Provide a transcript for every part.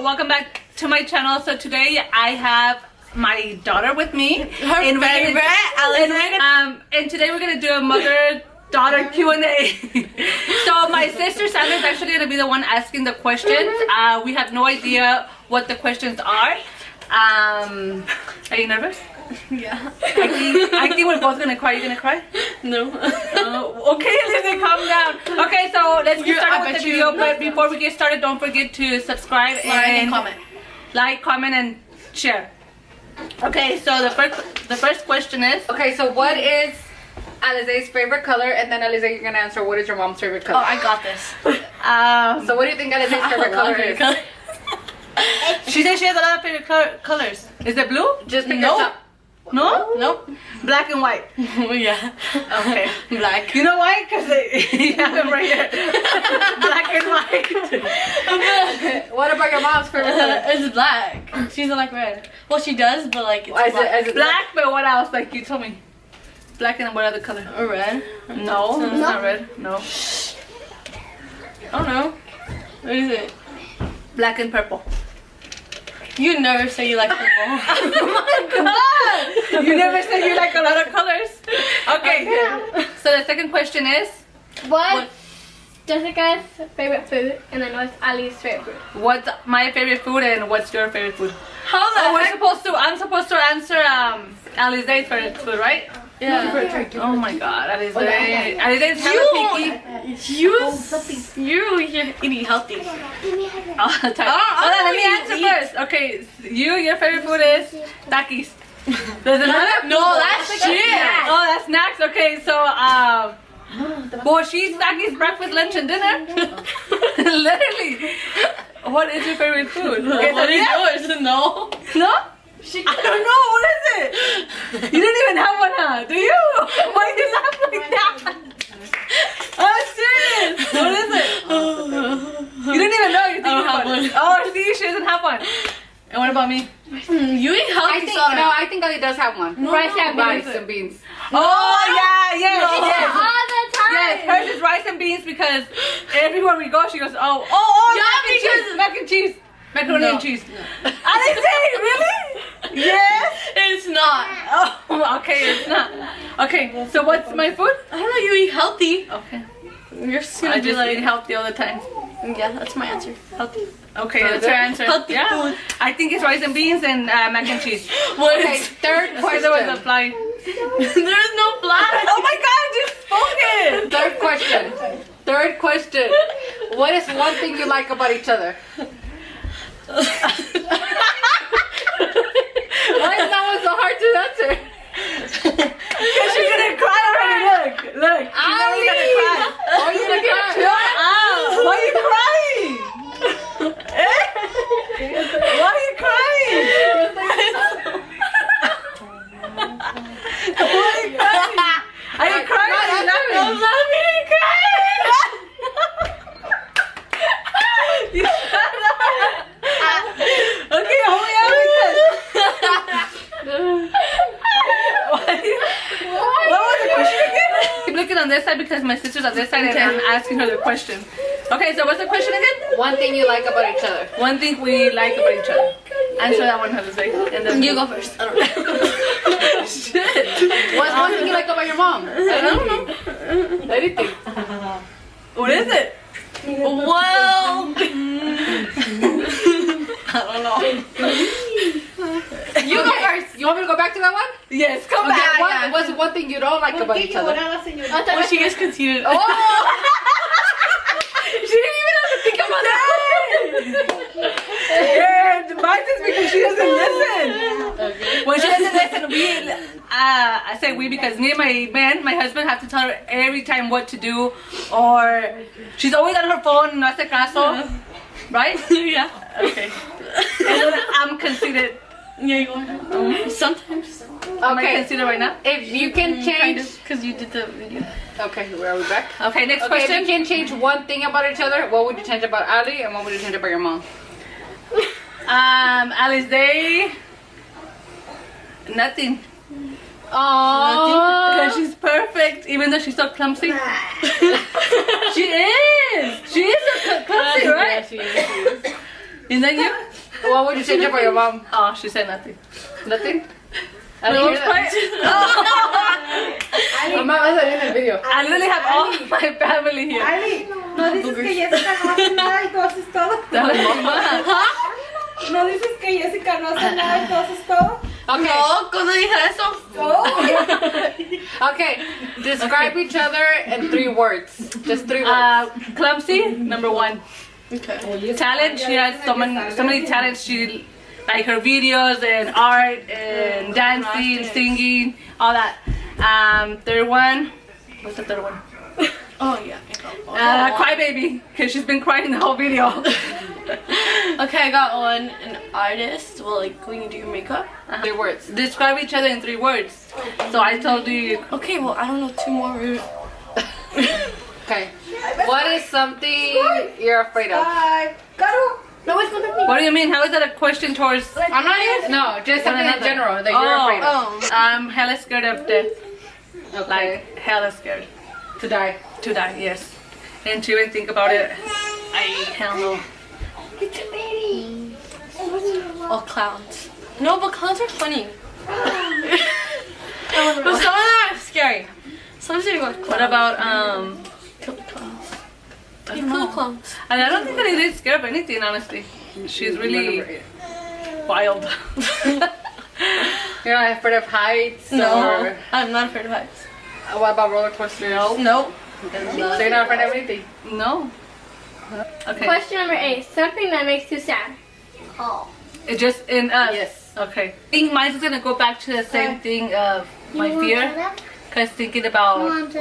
welcome back to my channel. So today I have my daughter with me. Her favorite, and today we're gonna do a mother-daughter Q&A. So my sister Sandra is actually gonna be the one asking the questions. We have no idea what the questions are. Are you nervous? Yeah. I think we're both gonna cry. You gonna cry? No. Okay, Lizzie, calm down. Okay, so let's get started with the video. But before we get started, don't forget to subscribe and comment. Like, comment, and share. Okay, so the first question is. Okay, so what is Alizé's favorite color? And then Alizé, you're gonna answer what is your mom's favorite color. Oh, I got this. So what do you think Alizé's favorite color is? She said she has a lot of favorite colors. Is it blue? Just pick yours up. No? Nope. Black and white. Oh, yeah. Okay. Black. You know why? Because you have them right here. Black and white. What about your mom's favorite color? It's black. She doesn't like red. Well, she does, but like it's Is it black, but what else? Like you told me. Black and what other color? or red. No, it's not red. No. I don't know. What is it? Black and purple. You never say you like purple. Oh my god! You never said you like a lot of colors. Okay. So the second question is, What's Jessica's favorite food? And then what's Ali's favorite food? what's my favorite food and what's your favorite food? How the I'm supposed to answer Alizé's favorite food, right? Yeah. Oh my god, Alizé. Alizé's hella picky. You're eating healthy. All the time. Hold on, let me answer first. Okay, your favorite food is Takis. There's another? No, that's shit. Oh, that's snacks. Okay, so well, she eats Takis breakfast, lunch, and dinner. Literally. What is your favorite food? Okay, What is yours? No. No? I don't know. What is it? You don't even have one, huh? Do you? Why do you laugh like that? I'm serious. What is it? You don't even know. You think I don't have one. one. Oh, see, she doesn't have one. And what about me? You eat healthy. I think Ali does have one. Rice and beans. Rice and beans. Oh, yeah, yes. All the time. Yes, hers is rice and beans because everywhere we go, she goes, oh, Yeah, mac and cheese. Macaroni and cheese. No. Alizé, really? Yes. It's not. Oh, okay, it's not. Okay, so what's my food? I don't know. You eat healthy. Okay. You're just I gonna be just like eat healthy all the time. Yeah, that's my answer. Healthy. Okay, that's her answer. Healthy yeah. food. I think it's rice and beans and mac and cheese. What Okay, is? third Because there was a question. fly. There's no black. Oh my god, just focus! Third question. What is one thing you like about each other? Why is that one so hard to answer? Because she's gonna cry already. Look. She's already gonna cry. Are you gonna cry? Why are you crying? Why are you crying? Why are you crying? Are you crying? I'm laughing and crying. You shut up. Okay, hold me out with this. What was the question again? I'm looking on this side because my sister's on this side and I'm asking her the question. Okay, so what's the question again? One thing you like about each other. One thing we like about each other. Answer that one, Jose. And then You go first. I don't know. Shit. What's one thing you like about your mom? I don't know. Anything. What is it? Well, I don't know. You go first. You want me to go back to that one? Yes, come Okay, back. what's one thing you don't like about each other? When she gets conceited. Oh! She didn't even have to think about that. Yeah, mine is because she doesn't listen. Okay. When she doesn't listen, I say we because me and my husband have to tell her every time what to do, or she's always on her phone, no hace caso, right? Yeah. Okay. And then I'm conceited. Yeah, you want to? Sometimes. Am I Okay. conceited right now? If you can Kind change. of, because you did the video. Okay, where are we back? Okay, next Okay, if question. you can change one thing about each other, what would you change about Ali and what would you change about your mom? Alizé. Nothing. Aww. Because she's perfect, even though she's so clumsy. She is. She is so clumsy, right? Yeah, she is. And then you? What would you change about your mom? Oh, she said nothing. Nothing? I didn't hear that. I'm not in the video. I literally have all my family here. Ali, no dices que Jessica no hace nada y tú haces todo. No dices que Jessica no hace nada y tú haces todo. Okay. No, ¿cuándo dije eso? Okay. Describe each other in 3 words. Just 3 words. Clumsy, number 1. Okay. Talent, she has so many talents. She like her videos and art and dancing, singing, all that. Third one, what's the third one? Oh yeah. Crybaby, because she's been crying the whole video. Okay, I got one. An artist. Well, like when you do your makeup. 3 words. Describe each other in 3 words. So I told you. Okay, well I don't know 2 more. Okay. What is something you're afraid of? No, it's gonna What do you mean? How is that a question towards? I'm not even. No, just something in general that you're afraid of. Oh. I'm hella scared of death. Okay. Like hella scared To die. to die. Yes. And to even think about it, I hell no. Oh, clowns. No, but clowns are funny. But some of them are scary. Sometimes you go. What about Kill the clowns. I You don't kill know. the clowns. And I don't think that it is scared of anything, honestly. She's really wild. You're not afraid of heights? No, Or, I'm not afraid of heights. what about roller coasters? No. Nope. So you're not afraid of anything? No. Okay. Question number 8. Something that makes you sad. Oh. It just in us. Yes. Okay. I think mine's gonna go back to the same thing of my fear. Cause thinking about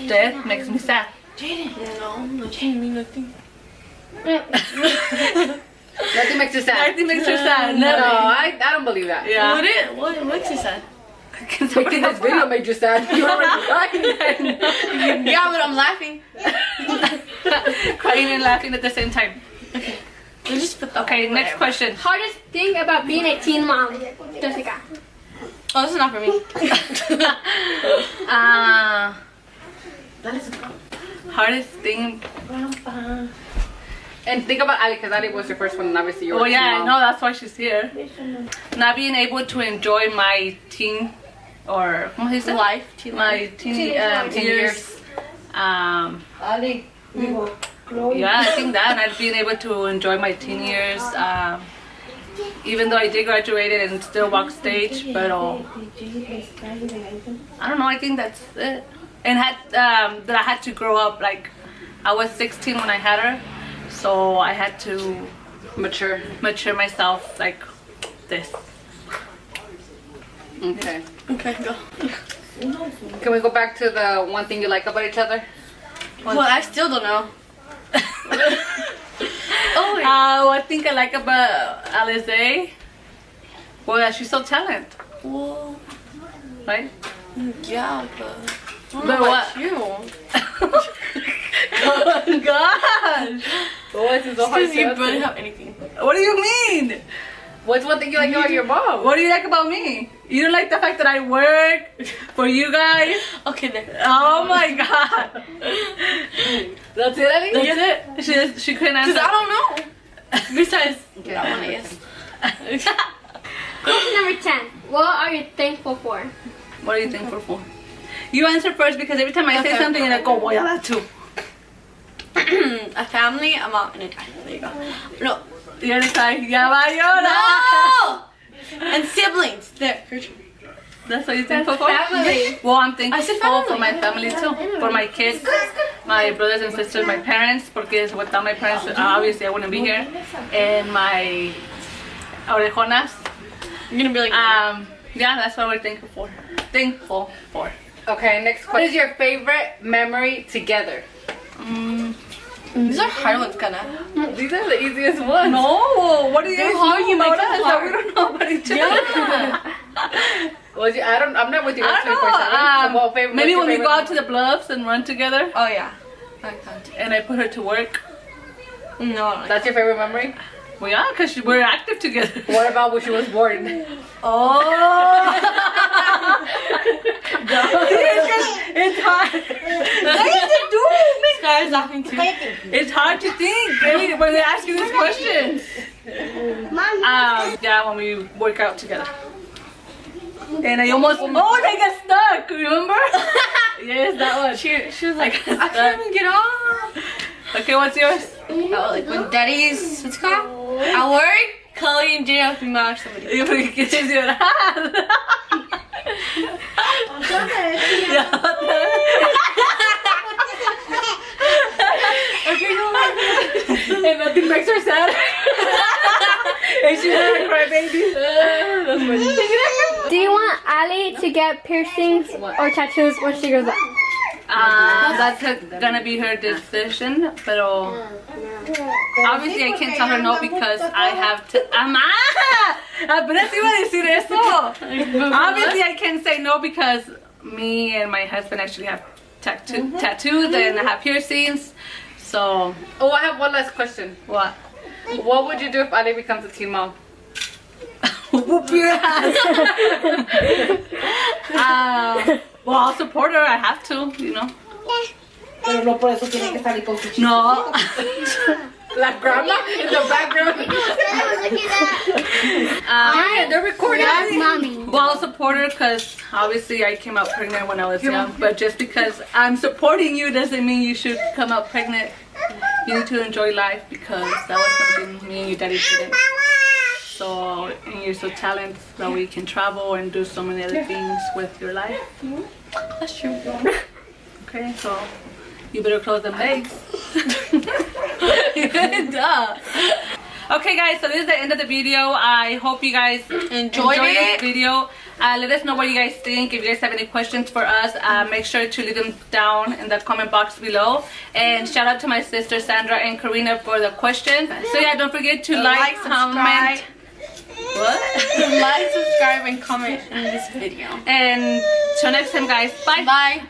death makes me sad. No, nothing mean nothing. Nothing makes you sad. Nothing makes her sad. No, Nothing. I don't believe that. Yeah. What makes you sad? Making this video made you sad. You already crying. Yeah, but I'm laughing. Crying and laughing at the same time. We just put the Okay, next question. Hardest thing about being a teen mom. Jessica. Oh, this is not for me. Hardest thing. And think about Ali, because Ali was your first one, and obviously you were Oh yeah, I mom. know, that's why she's here. Not being able to enjoy my teen or ¿cómo se dice? Life. My teen years. Ali. Yeah, I think that, not being able to enjoy my teen years. Even though I did graduate and still walk stage, but I don't know. I think that's it. And that I had to grow up. Like I was 16 when I had her, so I had to Mature. mature myself like this. Okay. Okay, go. Can we go back to the one thing you like about each other? Well, I still don't know. What I think I like about Alizé, well, that she's so talented, Well, right? yeah, but. But what? You? Oh my gosh! What's so hard Because you barely have anything. What do you mean? What's one thing you like about your mom? What do you like about me? You don't like the fact that I work for you guys? Okay, there. Oh my god! That's it, Ali? That's it. She couldn't answer. Because I don't know. Besides, Okay. that one, I guess. Question number 10. What are you thankful for? What are you thankful for? You answer first because every time I say Okay. something, you're like, oh boy, that too. A family, a mom, and a dad. There you go. No. You're just like, ya va a llorar. No! And siblings. There. That's what you're thankful for? Family. Well, I'm thankful I said for my family. family too. For my kids, my brothers and sisters, my parents, because without my parents, obviously I wouldn't be here. And my orejonas. You're gonna be like, Yeah, that's what we're thankful for. Thankful for. Okay, next question. What is your favorite memory together? these are hard ones, kinda. These are the easiest ones. No, what do you guys hard, know you make about them us that hard. we don't know about each other? I'm not with you. I don't know. Maybe when we go out to the the bluffs and run together, Oh, yeah. I like that. and I put her to work. No, I don't like That's your favorite memory? Well, yeah, because we're active together. What about when she was born? Oh! It's hard. Nothing to do with me. Sky's laughing too. It's hard to think when they ask you these questions. Yeah, when we work out together. And I almost, I got stuck, remember? Yes, that one. She was like, I can't even get off. Okay, what's yours? Oh, like when Daddy's, what's it called? At work, Chloe and Gina filmaban somebody. Y porque quieres llorar. Okay, go on. And nothing makes her sad. And she's not a crybaby. That's funny. Do you want Ali to get piercings or tattoos when she grows up? That's gonna be her decision, pero obviously I can't tell her no because I have to. Apenas iba a decir eso. Obviously I can say no because me and my husband actually have tattoos and I have piercings. So. Oh, I have one last question. What? What would you do if Ali becomes a teen mom? Whoop your ass. Well, I'll support her. I have to, you know. Pero no por eso tiene que salir con su chico. No. La grandma in the background. They're recording. Mommy. Well, I'll support her because obviously I came out pregnant when I was young. But just because I'm supporting you doesn't mean you should come out pregnant. You need to enjoy life because that was something me and your daddy didn't. So, and you're so talented that we can travel and do so many other things with your life. That's true. Okay, so you better close them legs. Duh. Okay guys, so this is the end of the video. I hope you guys enjoyed this video. Let us know what you guys think. If you guys have any questions for us, make sure to leave them down in the comment box below. And shout out to my sister Sandra and Karina for the questions. So yeah, don't forget to like, comment. What? Like, subscribe, and comment in this video. And till next time guys, bye. Bye.